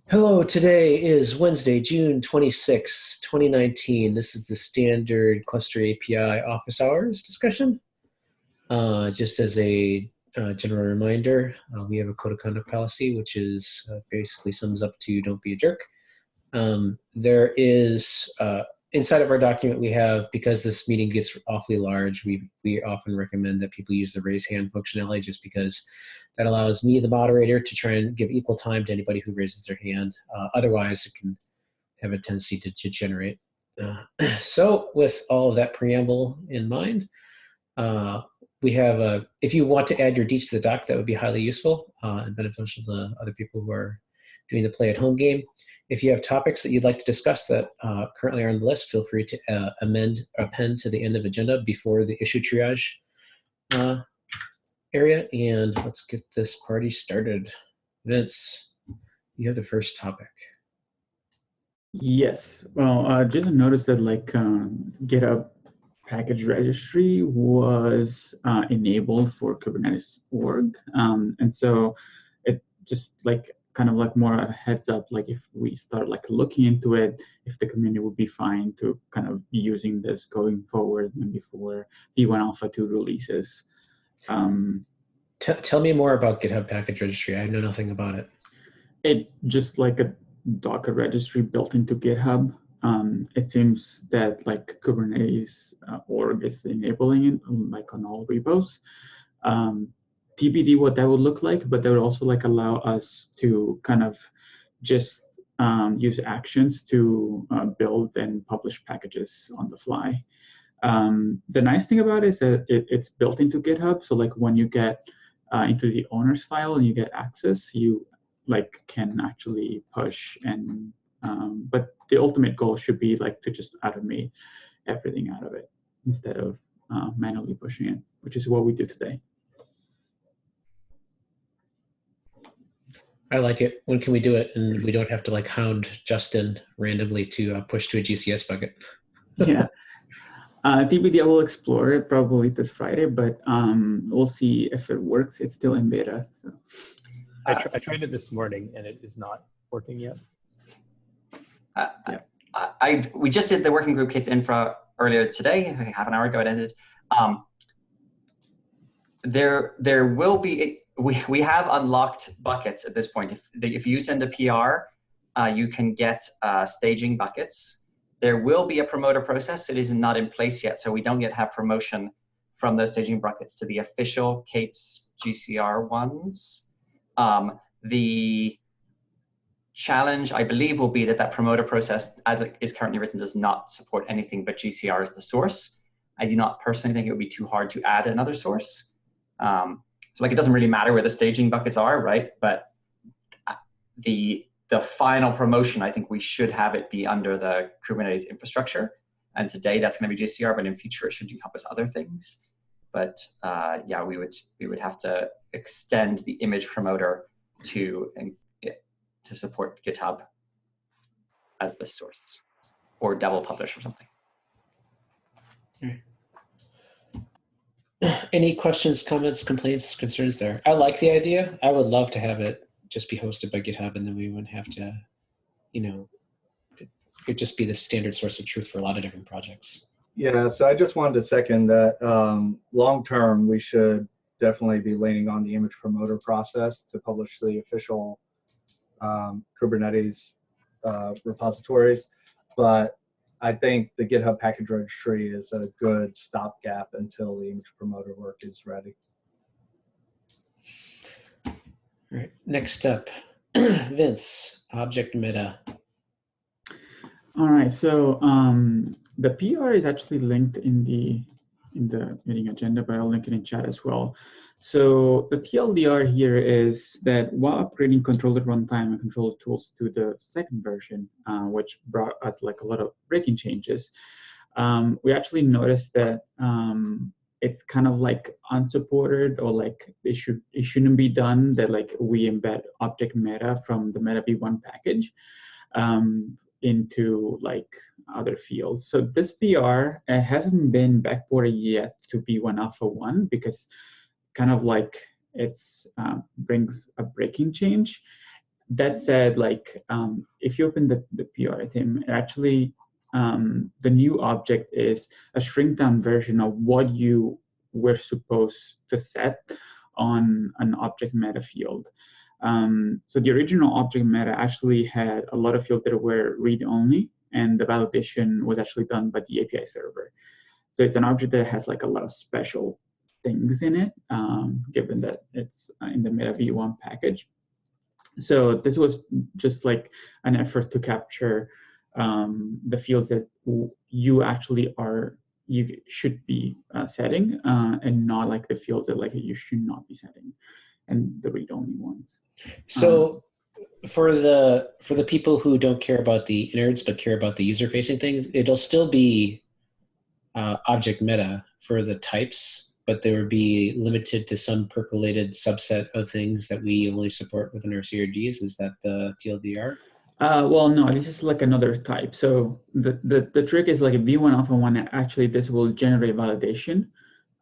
Hello, today is Wednesday, June 26, 2019. This is the standard cluster API office hours discussion. Just as a general reminder, we have a code of conduct policy, which is basically sums up to don't be a jerk. There is, inside of our document, we have, because this meeting gets awfully large, we often recommend that people use the raise hand functionality just because that allows me, the moderator, to try and give equal time to anybody who raises their hand. Otherwise, it can have a tendency to generate. So with all of that preamble in mind, we have if you want to add your deets to the doc, that would be highly useful and beneficial to other people who are doing the play at home game. If you have topics that you'd like to discuss that currently are on the list, feel free to append to the end of agenda before the issue triage area. And let's get this party started. Vince, you have the first topic. Yes. Well, just noticed that GitHub package registry was enabled for Kubernetes org. And so it just kind of like more a heads up, like if we start looking into it, if the community would be fine to kind of be using this going forward and before V1 Alpha 2 releases. Tell me more about GitHub package registry. I know nothing about it. It just like a Docker registry built into GitHub. It seems that Kubernetes org is enabling it on all repos. TBD what that would look like, but that would also allow us to kind of just use actions to build and publish packages on the fly. The nice thing about it is that it's built into GitHub. So when you get into the owner's file and you get access, you can actually push and but the ultimate goal should be to just automate everything out of it instead of manually pushing it, which is what we do today. I like it. When can we do it? And we don't have to hound Justin randomly to push to a GCS bucket. Yeah. TBD, I will explore it probably this Friday, but we'll see if it works. It's still in beta. So. I tried it this morning and it is not working yet. We just did the working group Kits infra earlier today, half an hour ago it ended. There will be, we have unlocked buckets at this point. If you send a PR, you can get staging buckets. There will be a promoter process. It is not in place yet, so we don't yet have promotion from those staging buckets to the official K8s GCR ones. The challenge, I believe, will be that promoter process, as it is currently written, does not support anything but GCR as the source. I do not personally think it would be too hard to add another source. So it doesn't really matter where the staging buckets are, right? But the final promotion, I think we should have it be under the Kubernetes infrastructure. And today that's going to be GCR, but in future it should encompass other things. But yeah, we would have to extend the image promoter to support GitHub as the source, or double publish or something. Any questions, comments, complaints, concerns there? I like the idea. I would love to have it just be hosted by GitHub, and then we wouldn't have to, it could just be the standard source of truth for a lot of different projects. Yeah, so I just wanted to second that long term, we should definitely be leaning on the image promoter process to publish the official Kubernetes repositories. But I think the GitHub package registry is a good stopgap until the image promoter work is ready. All right, next up, Vince, object meta. All right, so the PR is actually linked in the meeting agenda, but I'll link it in chat as well. So the TLDR here is that while upgrading controller runtime and controller tools to the second version, which brought us a lot of breaking changes, we actually noticed that it's kind of unsupported, or it shouldn't be done, that we embed object meta from the meta v1 package into other fields. So this PR hasn't been backported yet to v1 alpha 1 because kind of it's brings a breaking change. That said, like if you open the PR item, actually the new object is a shrink down version of what you were supposed to set on an object meta field. So the original object meta actually had a lot of fields that were read only, and the validation was actually done by the API server. So it's an object that has like a lot of special things in it, given that it's in the Meta v1 package. So this was just like an effort to capture the fields that you actually you should be setting, and not like the fields that like you should not be setting, and the read-only ones. So for the people who don't care about the innards but care about the user-facing things, it'll still be object meta for the types, but they would be limited to some percolated subset of things that we only support within our CRDs. Is that the TLDR? Well, no, this is like another type. So the trick is like a v1 alpha 1, actually this will generate validation.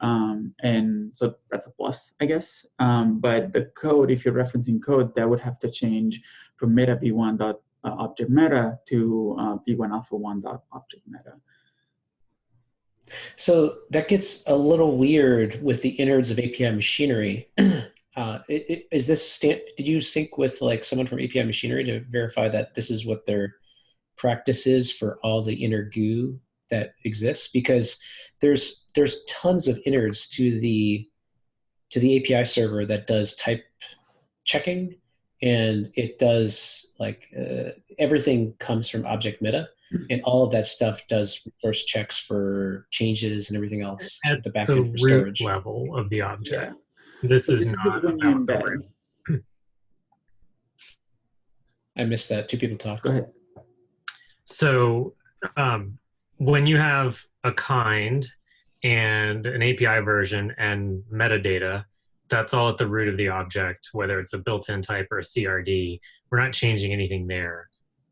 And so that's a plus, I guess. But the code, if you're referencing code, that would have to change from meta v1 dot object meta to v1 alpha 1 dot object meta. So that gets a little weird with the innards of API machinery. Is this did you sync with like someone from API machinery to verify that this is what their practice is for all the inner goo that exists? Because there's tons of innards to the API server that does type checking, and it does like everything comes from object meta. And all of that stuff does resource checks for changes and everything else at the back the end for root storage level of the object. Yeah. This So is this not when you about the embed. root. I missed that. Two people talked. Go ahead. So when you have a kind and an API version and metadata, that's all at the root of the object, whether it's a built-in type or a CRD. We're not changing anything there.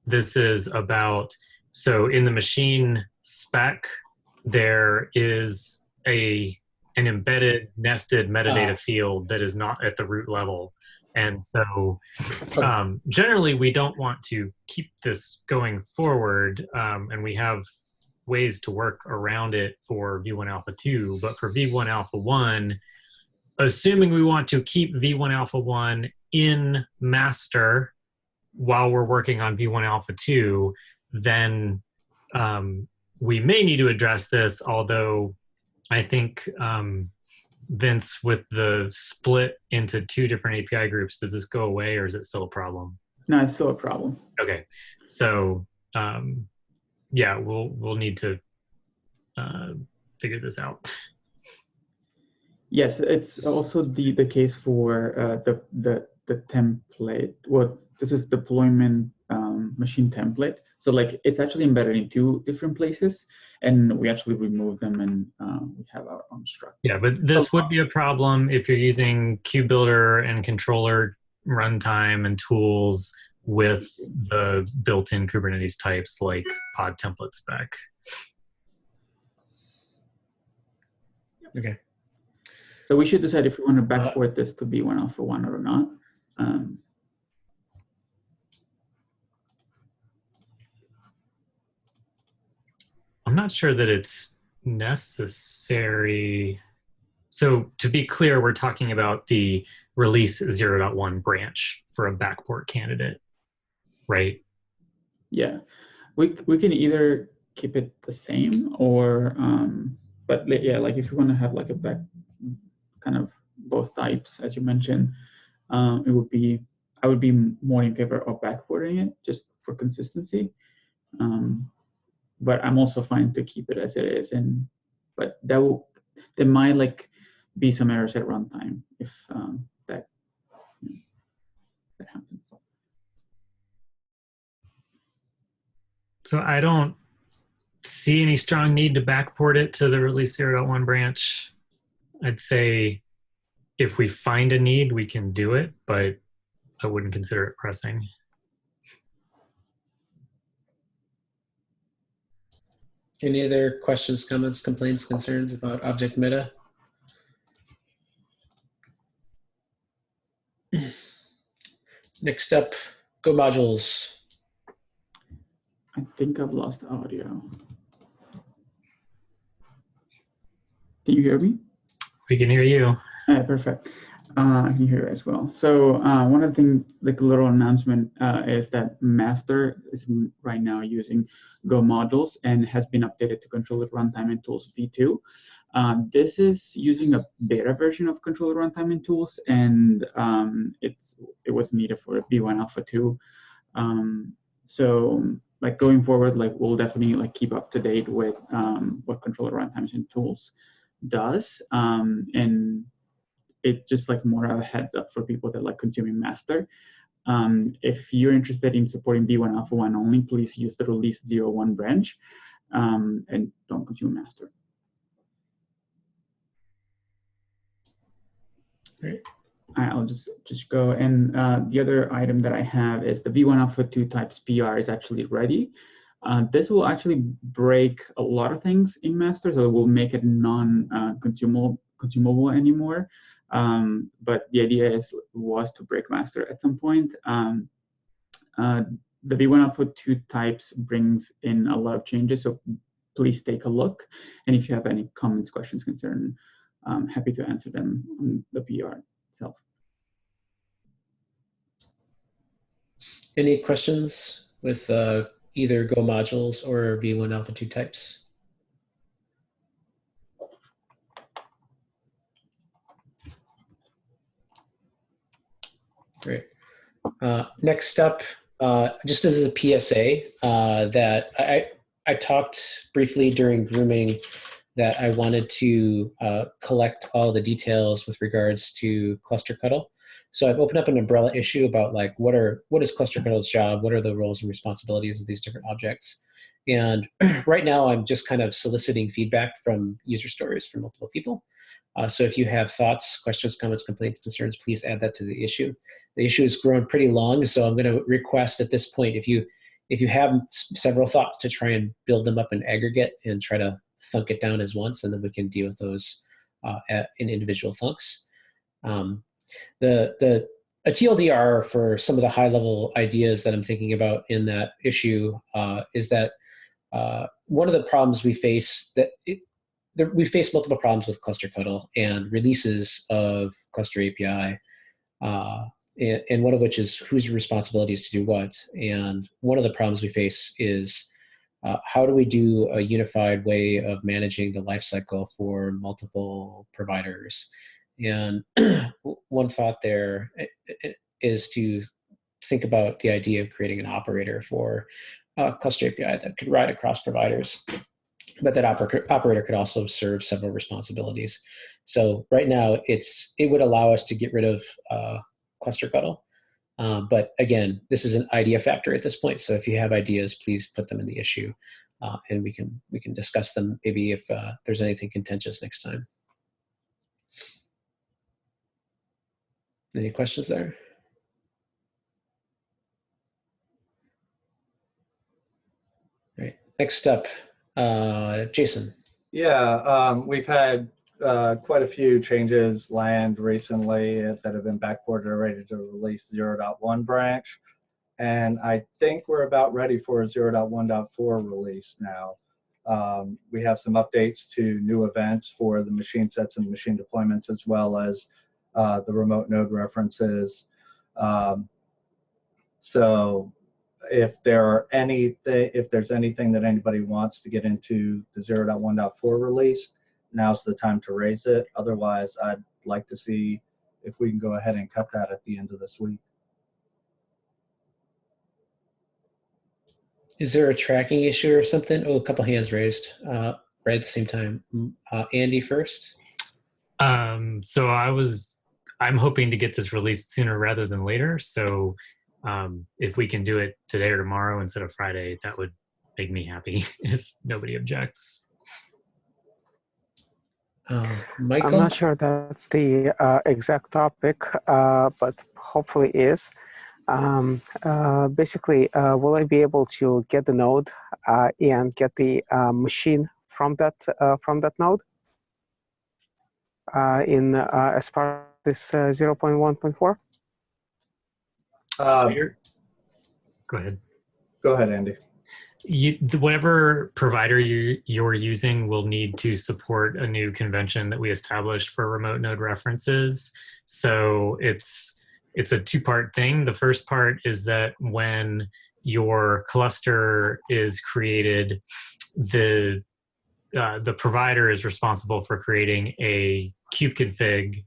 This is about, so in the machine spec, there is an embedded nested metadata field that is not at the root level. And so generally we don't want to keep this going forward, and we have ways to work around it for v1 alpha 2, but for v1 alpha 1, assuming we want to keep v1 alpha 1 in master while we're working on v1 alpha 2, then we may need to address this, although I think Vince, with the split into 2 different API groups, does this go away or is it still a problem? No, it's still a problem. Okay, so yeah, we'll need to figure this out. Yes, it's also the case for the template. Well, this is deployment machine template. So like it's actually embedded in 2 different places, and we actually remove them, and we have our own structure. Yeah, but this would be a problem if you're using KubeBuilder and controller runtime and tools with the built-in Kubernetes types like pod template spec. Okay. So we should decide if we want to backport this to v1 alpha 1 or not. I'm not sure that it's necessary. So to be clear, we're talking about the release 0.1 branch for a backport candidate, right? Yeah, we can either keep it the same or, but yeah, like if you want to have like a back kind of both types, as you mentioned, I would be more in favor of backporting it just for consistency. But I'm also fine to keep it as it is, but there might like be some errors at runtime if that happens. So I don't see any strong need to backport it to the release 0.1 branch. I'd say if we find a need, we can do it, but I wouldn't consider it pressing. Any other questions, comments, complaints, concerns about object meta? Next up, Go modules. I think I've lost audio. Can you hear me? We can hear you. Perfect. I can hear you as well. So one of the things, like a little announcement, is that Master is right now using Go modules and has been updated to Controller Runtime and Tools v2. This is using a beta version of Controller Runtime and Tools, and it was needed for V1 Alpha 2. So like going forward, like we'll definitely like keep up to date with what Controller Runtimes and Tools does, and it's just like more of a heads up for people that like consuming Master. If you're interested in supporting V1 Alpha 1 only, please use the release 01 branch and don't consume Master. Great. I'll just go. And the other item that I have is the V1 Alpha 2 types PR is actually ready. This will actually break a lot of things in Master, so it will make it non-consumable anymore. But the idea was to break Master at some point. The V1 Alpha 2 types brings in a lot of changes, so please take a look. And if you have any comments, questions, concerns, I'm happy to answer them on the PR itself. Any questions with either Go modules or V1 Alpha 2 types? Great. Next up, just as a PSA, that I talked briefly during grooming that I wanted to collect all the details with regards to Cluster Cuddle. So I've opened up an umbrella issue about like what is Cluster Cuddle's job, what are the roles and responsibilities of these different objects. And right now I'm just kind of soliciting feedback from user stories from multiple people. So if you have thoughts, questions, comments, complaints, concerns, please add that to the issue. The issue has grown pretty long, so I'm going to request at this point, if you have several thoughts, to try and build them up in aggregate and try to thunk it down as once, and then we can deal with those in individual thunks. A TLDR for some of the high-level ideas that I'm thinking about in that issue is that one of the problems we face we face multiple problems with Cluster Cuddle and releases of Cluster API, and one of which is whose responsibility is to do what. And one of the problems we face is how do we do a unified way of managing the lifecycle for multiple providers? And one thought there is to think about the idea of creating an operator for Cluster API that could ride across providers. But that operator could also serve several responsibilities. So right now, it would allow us to get rid of Cluster Cuddle. But again, this is an idea factor at this point. So if you have ideas, please put them in the issue, and we can discuss them maybe if there's anything contentious next time. Any questions there? All right. Next up. Jason. Yeah, we've had quite a few changes land recently that have been backported already to release 0.1 branch. And I think we're about ready for a 0.1.4 release now. We have some updates to new events for the machine sets and machine deployments, as well as the remote node references. So if there's anything that anybody wants to get into the 0.1.4 release, now's the time to raise it. Otherwise, I'd like to see if we can go ahead and cut that at the end of this week. Is there a tracking issue or something? Oh, a couple hands raised right at the same time. Andy first. So I'm hoping to get this released sooner rather than later. So if we can do it today or tomorrow instead of Friday, that would make me happy if nobody objects. Michael? I'm not sure that's the exact topic, but hopefully is. Basically, will I be able to get the node and get the machine from that node as part of this 0.1.4? So Go ahead. Go ahead, Andy. Whatever provider you're using will need to support a new convention that we established for remote node references. So it's a two-part thing. The first part is that when your cluster is created, the provider is responsible for creating a kubeconfig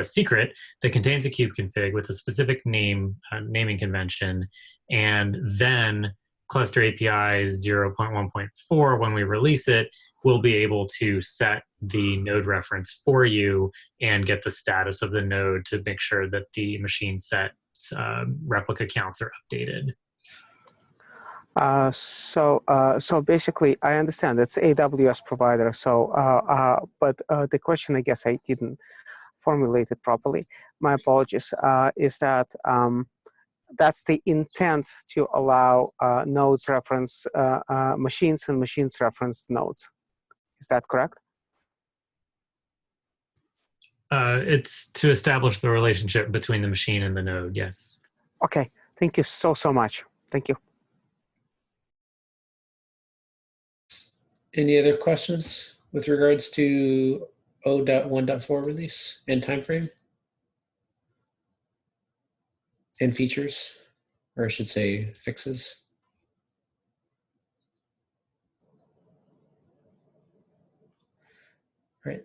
secret that contains a kubeconfig with a specific naming convention, and then Cluster API 0.1.4, when we release it, we'll be able to set the node reference for you and get the status of the node to make sure that the machine set replica counts are updated. So basically, I understand it's AWS provider. So, but the question, I guess I didn't formulate it properly. My apologies. Is that that's the intent to allow nodes reference machines and machines reference nodes. Is that correct? It's to establish the relationship between the machine and the node, yes. Okay, thank you so much. Thank you. Any other questions with regards to 0.1.4 release and timeframe? And features, or I should say fixes? All right,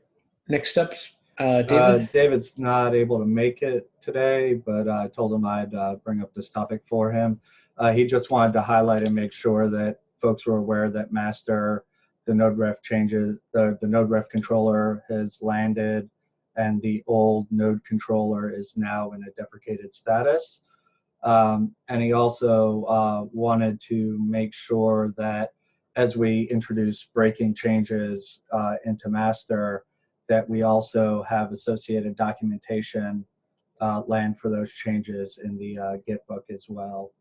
next up, David. David's not able to make it today, but I told him I'd bring up this topic for him. He just wanted to highlight and make sure that folks were aware that master, the node ref changes, the node ref controller has landed, and the old node controller is now in a deprecated status. And he also wanted to make sure that as we introduce breaking changes into master, that we also have associated documentation land for those changes in the Git book as well.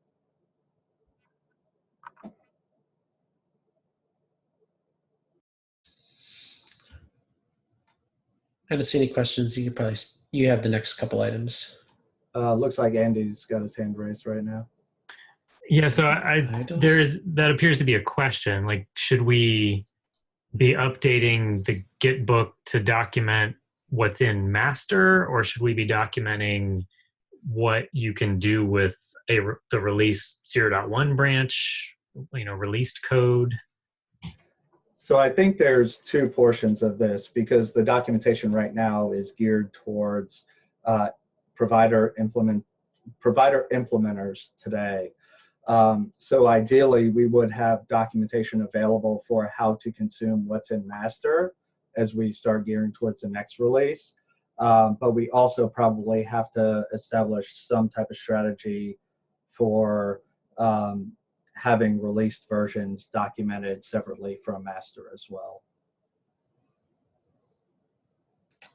I don't see any questions. You have the next couple items. Looks like Andy's got his hand raised right now. Yeah, so that appears to be a question. Like, should we be updating the Git book to document what's in master, or should we be documenting what you can do with the release 0.1 branch, released code? So I think there's two portions of this, because the documentation right now is geared towards provider implementers today. So ideally, we would have documentation available for how to consume what's in master as we start gearing towards the next release. But we also probably have to establish some type of strategy for having released versions documented separately from master as well.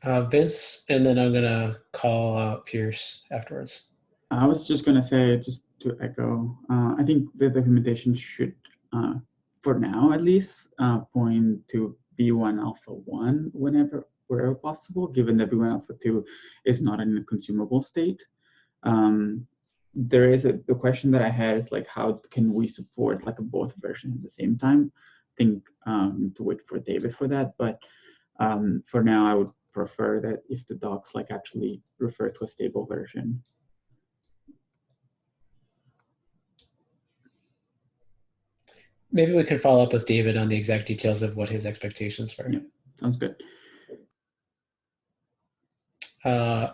Vince, and then I'm gonna call out Pierce afterwards. I was just gonna say, just to echo, I think the documentation should, for now at least, point to V1 Alpha 1 wherever possible, given that V1 Alpha 2 is not in a consumable state. There is the question that I had is like, how can we support like both versions at the same time? I think to wait for David for that, but for now I would prefer that if the docs like actually refer to a stable version. Maybe we can follow up with David on the exact details of what his expectations were. Yeah, sounds good.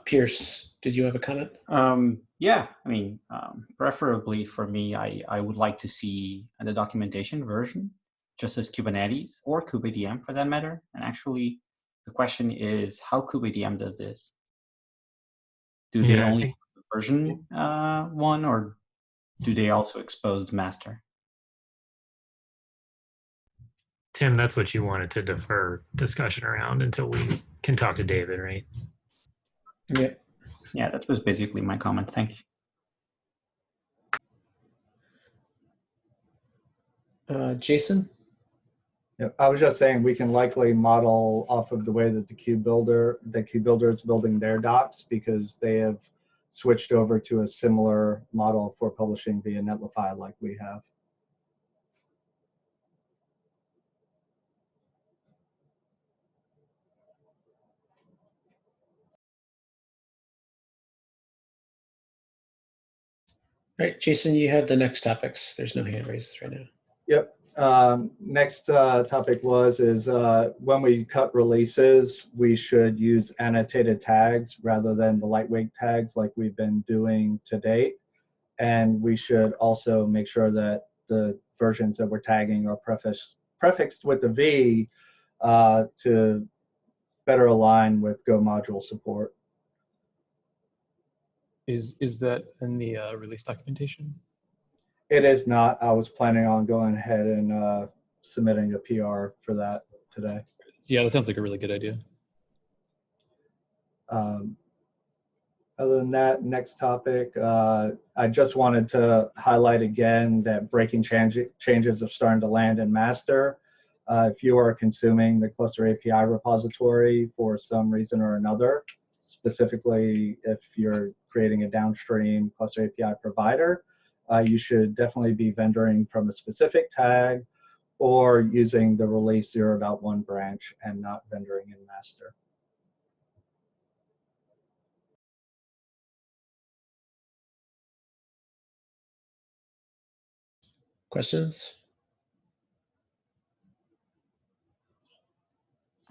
Pierce, did you have a comment? Yeah, I mean, preferably for me, I would like to see the documentation version, just as Kubernetes or kubeadm for that matter. And actually, the question is how kubeadm does this. Do they only version 1, or do they also expose the master? Tim, that's what you wanted to defer discussion around until we can talk to David, right? Yeah. Yeah, that was basically my comment. Thank you. Jason? Yeah, I was just saying we can likely model off of the way that the KubeBuilder is building their docs, because they have switched over to a similar model for publishing via Netlify like we have. All right, Jason, you have the next topics. There's no hand raises right now. Yep. Next topic is when we cut releases, we should use annotated tags rather than the lightweight tags like we've been doing to date. And we should also make sure that the versions that we're tagging are prefixed with the V to better align with Go module support. Is that in the release documentation? It is not. I was planning on going ahead and submitting a PR for that today. Yeah, that sounds like a really good idea. Other than that, next topic, I just wanted to highlight again that breaking changes are starting to land in master. If you are consuming the Cluster API repository for some reason or another, specifically if you're creating a downstream Cluster API provider, you should definitely be vendoring from a specific tag or using the release 0.1 branch and not vendoring in master. Questions?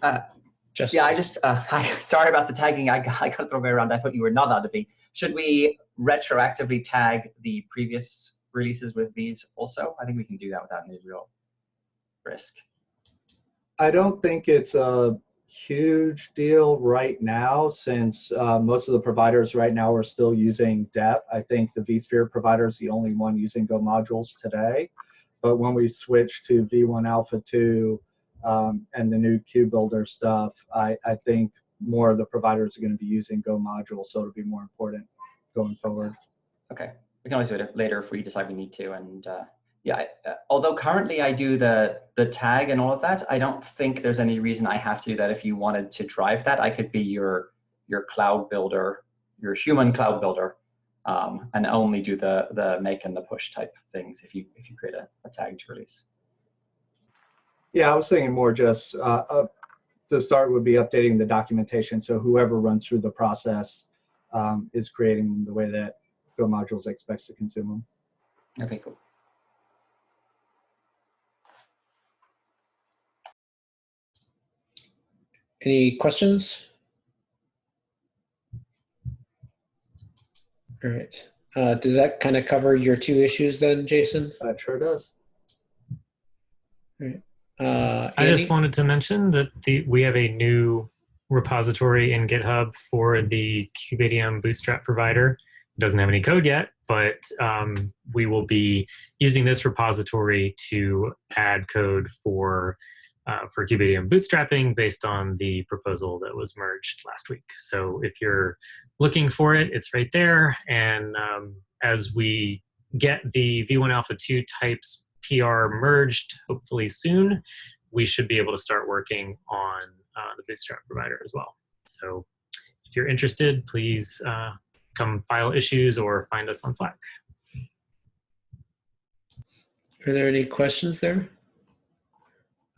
Yeah, I just, sorry about the tagging. I got the wrong way around. I thought you were not out of V. Should we retroactively tag the previous releases with Vs also? I think we can do that without any real risk. I don't think it's a huge deal right now since most of the providers right now are still using DEP. I think the vSphere provider is the only one using Go modules today. But when we switch to V1 Alpha 2 and the new KubeBuilder stuff, I think more of the providers are going to be using Go modules, so it'll be more important going forward. Okay, we can always do it later if we decide we need to. And yeah, although currently I do the tag and all of that, I don't think there's any reason I have to do that. If you wanted to drive that, I could be your cloud builder, your human cloud builder, and only do the make and the push type things if you create a tag to release. Yeah, I was thinking more just to start would be updating the documentation, so whoever runs through the process is creating the way that Go modules expects to consume them. Okay, cool. Any questions? All right. Does that kind of cover your two issues then, Jason? It sure does. All right. I just wanted to mention that we have a new repository in GitHub for the KubeADM Bootstrap provider. It doesn't have any code yet, but we will be using this repository to add code for KubeADM bootstrapping based on the proposal that was merged last week. So if you're looking for it, it's right there. And as we get the V1 Alpha 2 types PR merged, hopefully soon, we should be able to start working on the Bootstrap provider as well. So if you're interested, please come file issues or find us on Slack. Are there any questions there?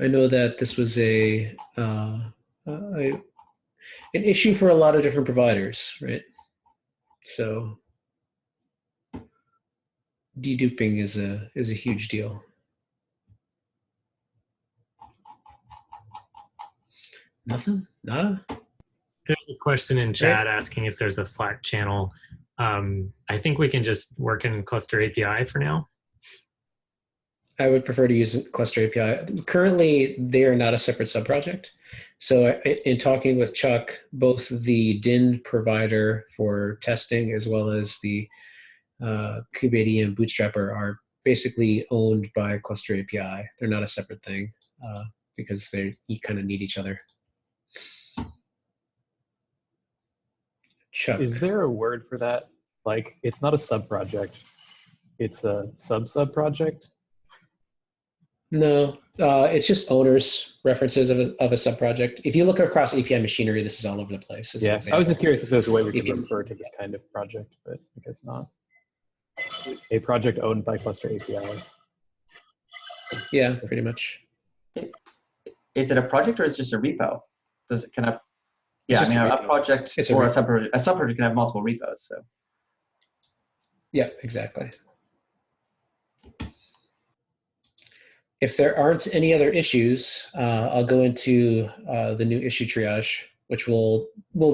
I know that this was an issue for a lot of different providers, right? So deduping is a huge deal. Nothing? Nada? There's a question in chat asking if there's a Slack channel. I think we can just work in Cluster API for now. I would prefer to use Cluster API. Currently, they are not a separate subproject. So in talking with Chuck, both the DIN provider for testing as well as the KubeADM Bootstrapper are basically owned by Cluster API. They're not a separate thing because you kind of need each other. Chuck. Is there a word for that? Like, it's not a sub-project. It's a sub-sub-project? No, it's just owners references of a subproject. If you look across API machinery, this is all over the place. As an Yeah, I was example. just curious if there's a way we could API refer to this kind of project, but I guess not. A project owned by Cluster API. Yeah, pretty much. Is it a project or is it just a repo? Does it kind of? It's Yeah, I just mean, a a repo. project It's a or a repo. subproject can have multiple repos. So Yeah, exactly. If there aren't any other issues, I'll go into the new issue triage, which we'll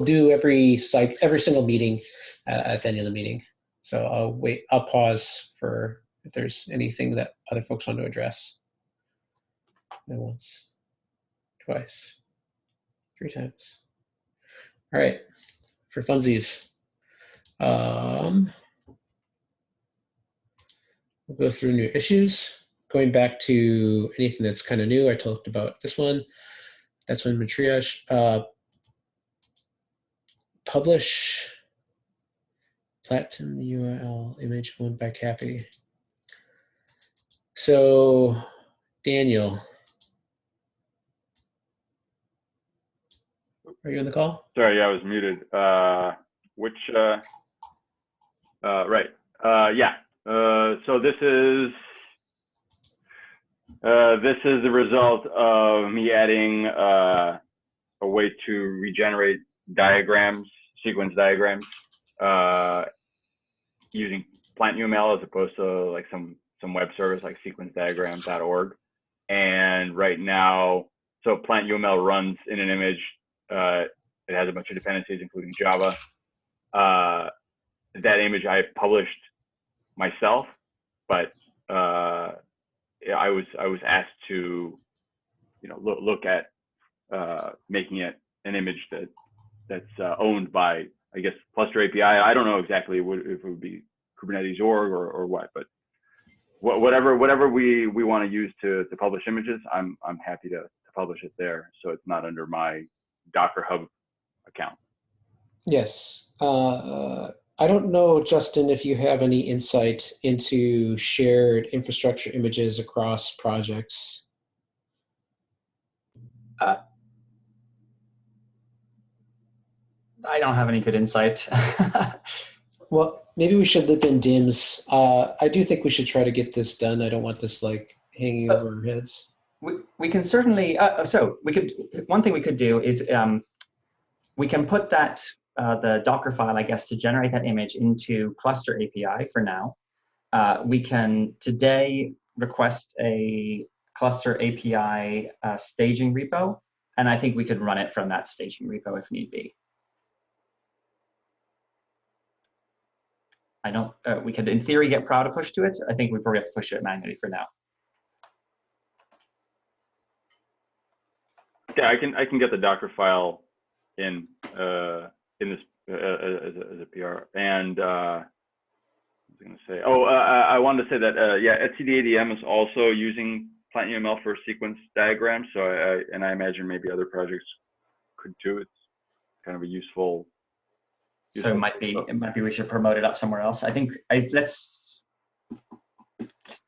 do every single meeting at the end of the meeting. So I'll pause for if there's anything that other folks want to address. And once, twice, 3 times. All right, for funsies. We'll go through new issues. Going back to anything that's kind of new, I talked about this one. That's one triage. Publish Platinum URL image owned by Cappy. So, Daniel, are you on the call? Sorry, yeah, I was muted. Right. Yeah. So this is the result of me adding a way to regenerate diagrams, sequence diagrams, using PlantUML as opposed to like some web service like sequencediagram.org. And right now, so PlantUML runs in an image. It has a bunch of dependencies, including Java. That image I published myself, but I was asked to, look at making it an image that's owned by, I guess, Cluster API. I don't know exactly if it would be Kubernetes org or what, but whatever we want to use to publish images, I'm happy to publish it there, so it's not under my Docker Hub account. Yes. I don't know, Justin, if you have any insight into shared infrastructure images across projects. I don't have any good insight. Well, maybe we should loop in DIMS. I do think we should try to get this done. I don't want this like hanging over our heads. We can certainly, one thing we could do is we can put that, the Docker file, I guess, to generate that image into Cluster API for now. We can today request a Cluster API staging repo, and I think we could run it from that staging repo if need be. We could, in theory, get Proud to push to it. I think we probably have to push it manually for now. Yeah, I can get the Docker file in this as a PR. And I was going to say, I wanted to say that yeah, etcd-adm is also using PlantUML for sequence diagrams. So I imagine maybe other projects could too. It's kind of a useful. So it might be we should promote it up somewhere else. I think let's do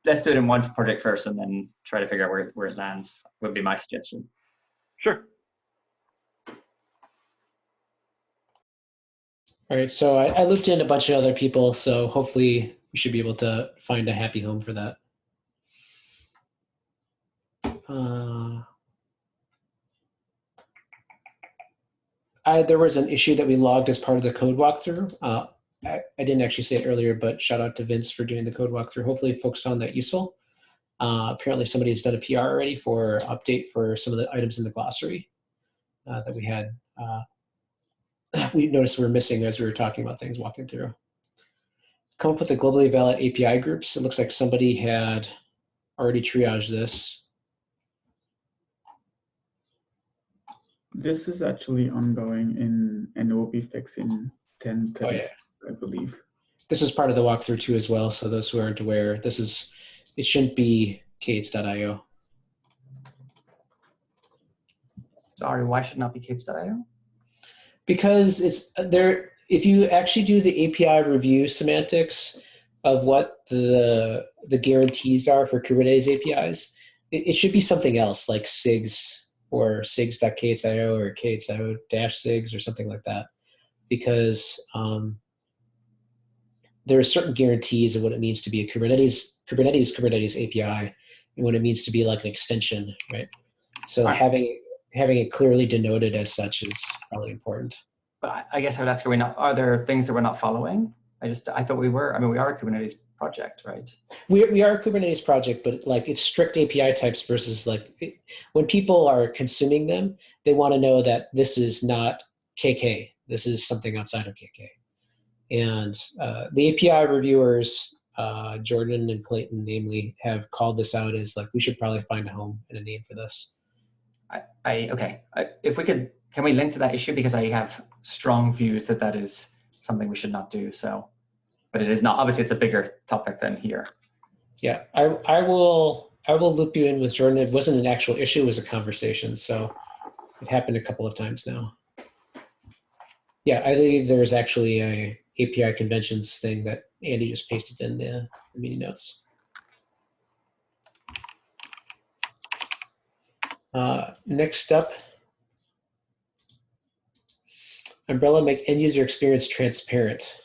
it in one project first and then try to figure out where it lands would be my suggestion. Sure. All right, so I looped in a bunch of other people, so hopefully we should be able to find a happy home for that. There was an issue that we logged as part of the code walkthrough. I didn't actually say it earlier, but shout out to Vince for doing the code walkthrough. Hopefully folks found that useful. Apparently somebody's done a PR already for update for some of the items in the glossary that we had. We noticed we were missing as we were talking about things walking through. Come up with a globally valid API groups. It looks like somebody had already triaged this. This is actually ongoing in and will be fixed in 10.30, Oh, yeah. I believe. This is part of the walkthrough too as well. So those who aren't aware, it shouldn't be K8s.io. Sorry, why should it not be K8s.io? Because it's there. If you actually do the API review semantics of what the guarantees are for Kubernetes APIs, it should be something else like SIGs or SIGs.ksio or ksio-SIGs or something like that, because there are certain guarantees of what it means to be a Kubernetes API, and what it means to be like an extension, right? So having it clearly denoted as such is probably important. But I guess I would ask, are there things that we're not following? I thought we were. I mean, we are a Kubernetes project, right? We are a Kubernetes project, but like it's strict API types versus like when people are consuming them, they want to know that this is not KK. This is something outside of KK. And the API reviewers, Jordan and Clayton, namely, have called this out as like we should probably find a home and a name for this. Okay. If we could, can we link to that issue, because I have strong views that is something we should not do. So, but it is not. Obviously, it's a bigger topic than here. Yeah, I will loop you in with Jordan. It wasn't an actual issue; it was a conversation. So it happened a couple of times now. Yeah, I believe there is actually a API conventions thing that Andy just pasted in the meeting notes. Next up, Umbrella, make end user experience transparent.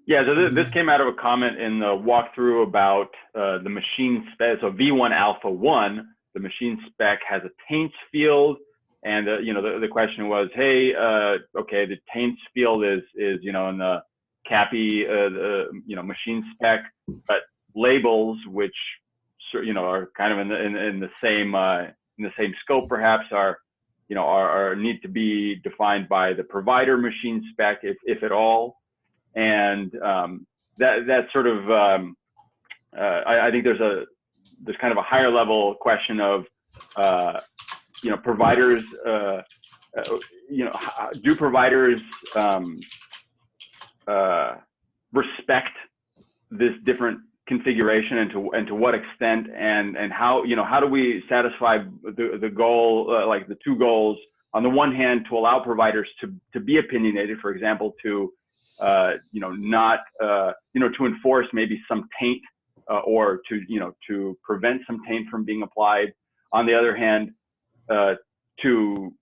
Yeah, so this came out of a comment in the walkthrough about the machine spec. So V1 Alpha 1, the machine spec has a taints field. And the question was, hey, okay, the taints field is in the CAPI machine spec, but labels, which are kind of in the same scope, perhaps, are need to be defined by the provider machine spec, if at all. And that sort of I think there's kind of a higher level question of providers, do providers respect this different configuration, and to what extent, and how do we satisfy the goal, like the two goals? On the one hand, to allow providers to be opinionated, for example, to not to enforce maybe some taint, or to prevent some taint from being applied. On the other hand, to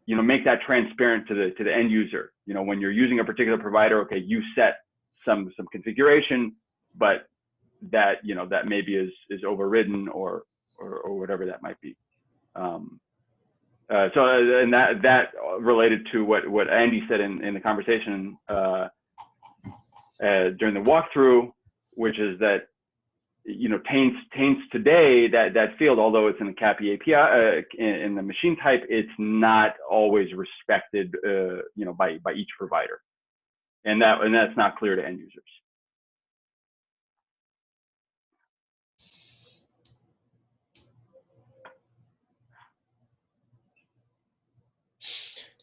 make that transparent to the end user. When you're using a particular provider, okay, you set some configuration, but that that maybe is overridden or whatever that might be. So and that related to what Andy said in the conversation during the walkthrough, which is that taints today, that field, although it's in the CAPI API in the machine type, it's not always respected by each provider, and that's not clear to end users.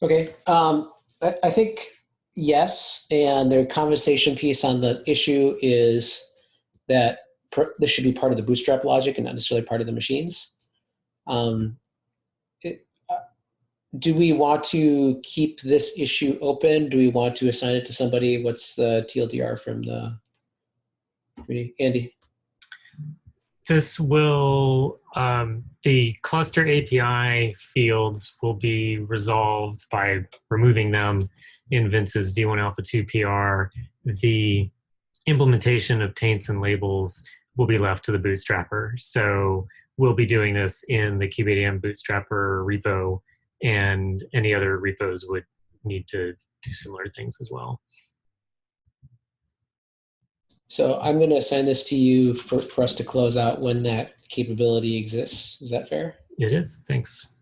Okay, I think yes, and the conversation piece on the issue is that this should be part of the bootstrap logic and not necessarily part of the machines. Do we want to keep this issue open? Do we want to assign it to somebody? What's the TLDR from the community? Andy? This will, the cluster API fields will be resolved by removing them in Vince's V1 Alpha 2 PR. The implementation of taints and labels will be left to the bootstrapper. So we'll be doing this in the kubeadm bootstrapper repo, and any other repos would need to do similar things as well. So I'm going to assign this to you for us to close out when that capability exists. Is that fair? It is. Thanks.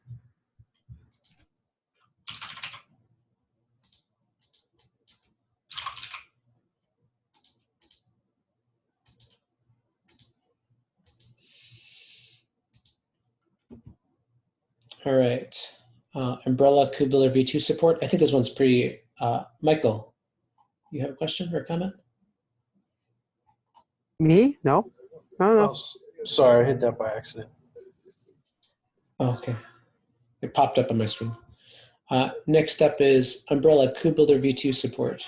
All right. Umbrella Kubeler V2 support. I think this one's pretty, Michael, you have a question or a comment? Me? No. Oh, sorry, I hit that by accident. Oh, okay. It popped up on my screen. Next up is Umbrella kubebuilder V2 support.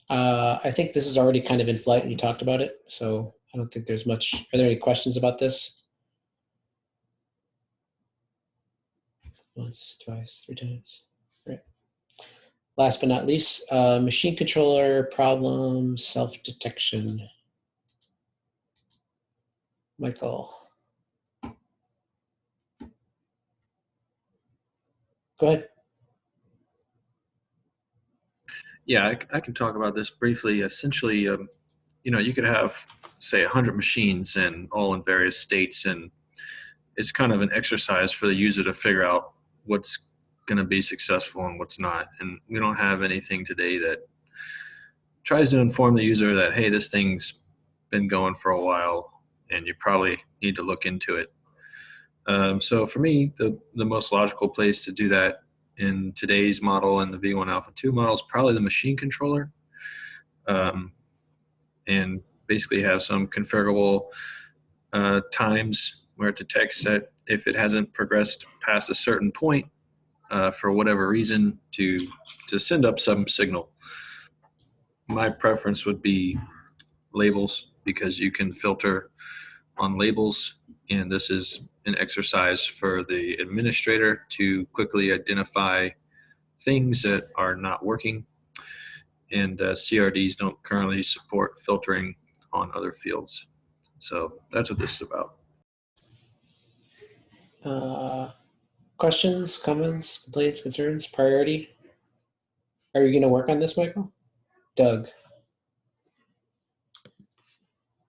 I think this is already kind of in flight and you talked about it. So I don't think there's much. Are there any questions about this? Once, twice, 3 times. Right. Last but not least, machine controller problem self-detection. Michael. Go ahead. Yeah, I can talk about this briefly. Essentially, you know, you could have, say, 100 machines and all in various states, and it's kind of an exercise for the user to figure out what's going to be successful and what's not. And we don't have anything today that tries to inform the user that, hey, this thing's been going for a while and you probably need to look into it. So for me, the most logical place to do that in today's model and the V1 Alpha 2 model is probably the machine controller, and basically have some configurable times where it detects that if it hasn't progressed past a certain point for whatever reason to send up some signal. My preference would be labels, because you can filter on labels, and this is an exercise for the administrator to quickly identify things that are not working. And CRDs don't currently support filtering on other fields. So that's what this is about. Questions, comments, complaints, concerns, priority? Are you going to work on this, Michael? Doug.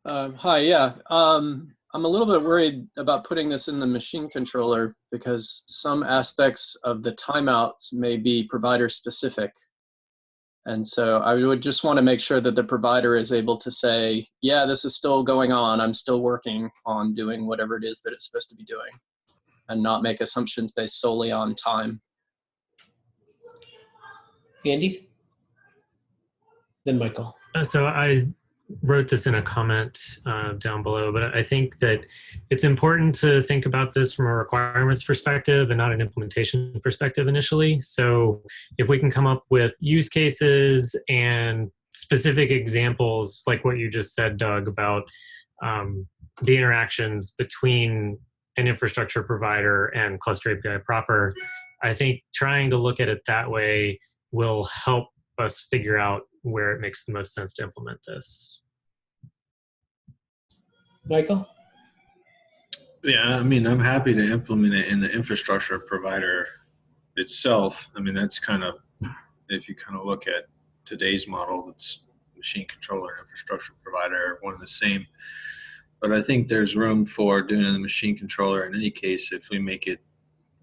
Hi, yeah. I'm a little bit worried about putting this in the machine controller because some aspects of the timeouts may be provider specific. And so I would just want to make sure that the provider is able to say, yeah, this is still going on. I'm still working on doing whatever it is that it's supposed to be doing, and not make assumptions based solely on time. Andy? Then Michael. So I wrote this in a comment down below, but I think that it's important to think about this from a requirements perspective and not an implementation perspective initially. So if we can come up with use cases and specific examples, like what you just said, Doug, about the interactions between an infrastructure provider and Cluster API proper, I think trying to look at it that way will help us figure out where it makes the most sense to implement this. Michael? Yeah, I mean, I'm happy to implement it in the infrastructure provider itself. I mean, that's kind of, if you kind of look at today's model, it's machine controller and infrastructure provider, one and the same. But I think there's room for doing it in the machine controller in any case if we make it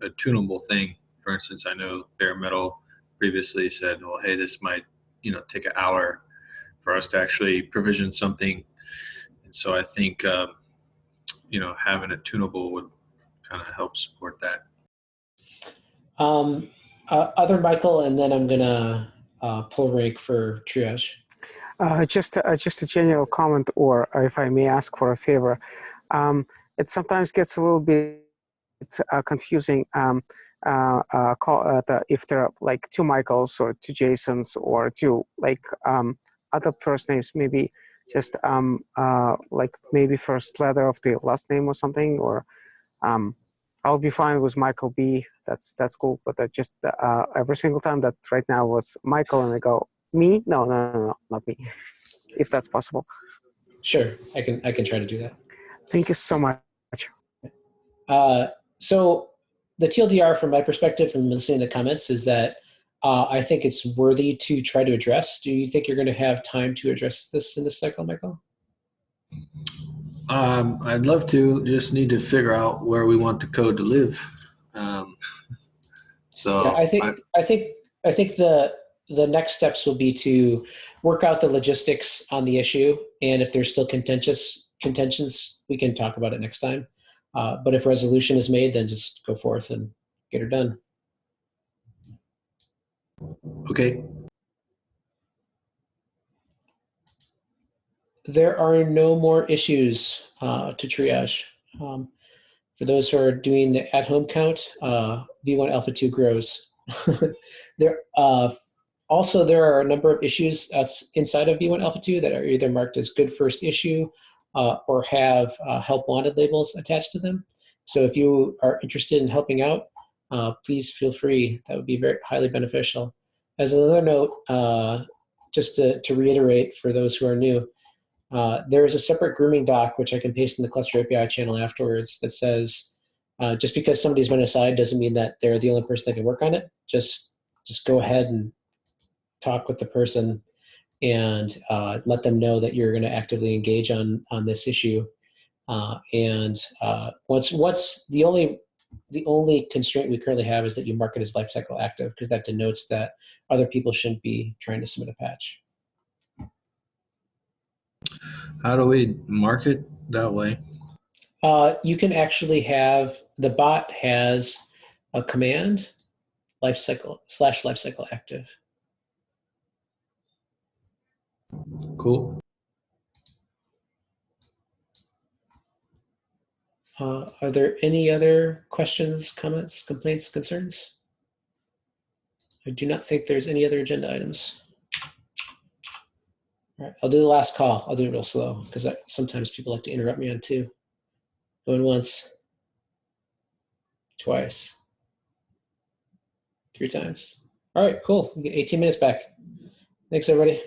a tunable thing. For instance, I know Bare Metal previously said, well, hey, this might, you know, take an hour for us to actually provision something. And so I think, you know, having it tunable would kind of help support that. Other Michael, and then I'm going to pull rank for triage. Just a general comment, or if I may ask for a favor. It sometimes gets a little bit confusing if there are like 2 Michaels or 2 Jasons or 2 like other first names, maybe just like maybe first letter of the last name or something, or I'll be fine with Michael B. That's cool. But that just every single time that right now was Michael and I go, me? No, not me. If that's possible. Sure, I can try to do that. Thank you so much. So the TLDR from my perspective from listening to the comments is that I think it's worthy to try to address. Do you think you're going to have time to address this in this cycle, Michael? I'd love to, just need to figure out where we want the code to live. So yeah, I think the next steps will be to work out the logistics on the issue, and if there's still contentions, we can talk about it next time. But if resolution is made, then just go forth and get her done. Okay. There are no more issues to triage. For those who are doing the at-home count, V1 Alpha 2 grows. Also, there are a number of issues inside of V1 Alpha 2 that are either marked as good first issue or have help wanted labels attached to them. So if you are interested in helping out, please feel free. That would be very highly beneficial. As another note, just to reiterate for those who are new, there is a separate grooming doc, which I can paste in the Cluster API channel afterwards, that says, just because somebody's been assigned doesn't mean that they're the only person that can work on it. Just go ahead and talk with the person and let them know that you're going to actively engage on this issue. Once the only constraint we currently have is that you mark it as lifecycle active, because that denotes that other people shouldn't be trying to submit a patch. How do we mark it that way? You can actually have, the bot has a command, lifecycle active. Cool. Are there any other questions, comments, complaints, concerns? I do not think there's any other agenda items. All right, I'll do the last call. I'll do it real slow because sometimes people like to interrupt me on two. Going once, twice, 3 times. All right, cool. We get 18 minutes back. Thanks, everybody.